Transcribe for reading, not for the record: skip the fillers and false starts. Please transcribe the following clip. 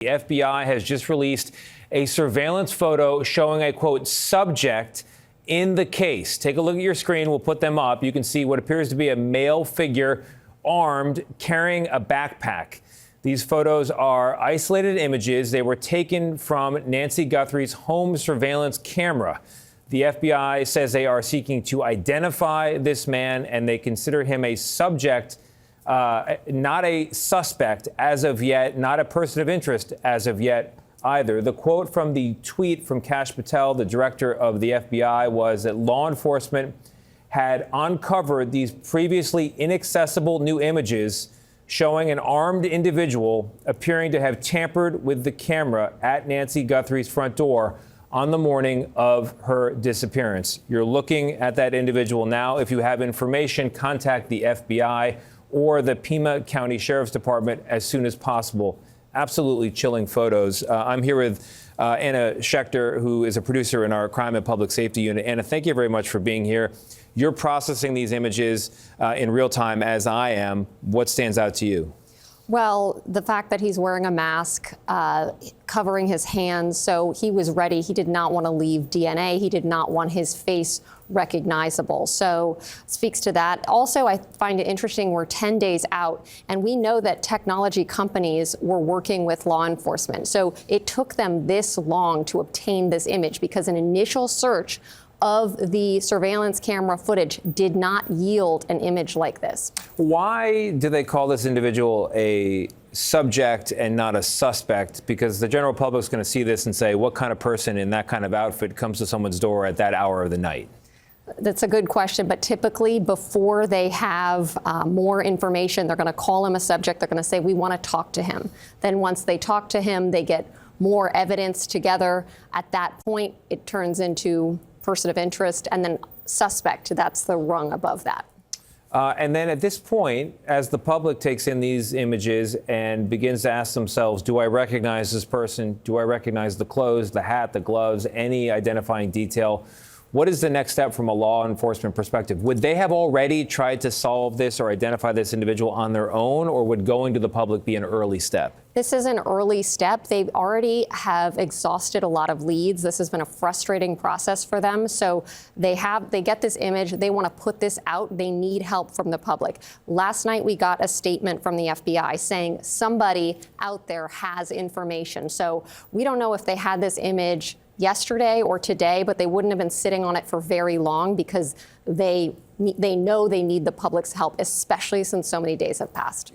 The FBI has just released a surveillance photo showing a, quote, subject in the case. Take a look at your screen. We'll put them up. You can see what appears to be a male figure armed, carrying a backpack. These photos are isolated images. They were taken from Nancy Guthrie's home surveillance camera. The FBI says they are seeking to identify this man, and they consider him a subject, not a suspect as of yet, not a person of interest as of yet either. The quote from the tweet from Kash Patel, the director of the FBI, was that law enforcement had uncovered these previously inaccessible new images showing an armed individual appearing to have tampered with the camera at Nancy Guthrie's front door on the morning of her disappearance. You're looking at that individual now. If you have information, contact the FBI or the Pima County Sheriff's Department as soon as possible. Absolutely chilling photos. I'm here with Anna Schechter, who is a producer in our Crime and Public Safety Unit. Anna, thank you very much for being here. You're processing these images in real time, as I am. What stands out to you? Well, the fact that he's wearing a mask, covering his hands, so he was ready. He did not want to leave DNA. He did not want his face recognizable. So speaks to that. Also, I find it interesting, we're 10 days out, and we know that technology companies were working with law enforcement. So it took them this long to obtain this image because an initial search of the surveillance camera footage did not yield an image like this. Why do they call this individual a subject and not a suspect? Because the general public is going to see this and say, what kind of person in that kind of outfit comes to someone's door at that hour of the night? That's a good question, but typically before they have more information, they're going to call him a subject. They're going to say, we want to talk to him. Then once they talk to him, they get more evidence together. At that point, it turns into person of interest, and then suspect. That's the rung above that. And then at this point, as the public takes in these images and begins to ask themselves, do I recognize this person? Do I recognize the clothes, the hat, the gloves, any identifying detail? What is the next step from a law enforcement perspective? Would they have already tried to solve this or identify this individual on their own, or would going to the public be an early step? This is an early step. They already have exhausted a lot of leads. This has been a frustrating process for them. So they get this image. They want to put this out. They need help from the public. Last night, we got a statement from the FBI saying somebody out there has information. So we don't know if they had this image yesterday or today, but they wouldn't have been sitting on it for very long because they know they need the public's help, especially since so many days have passed.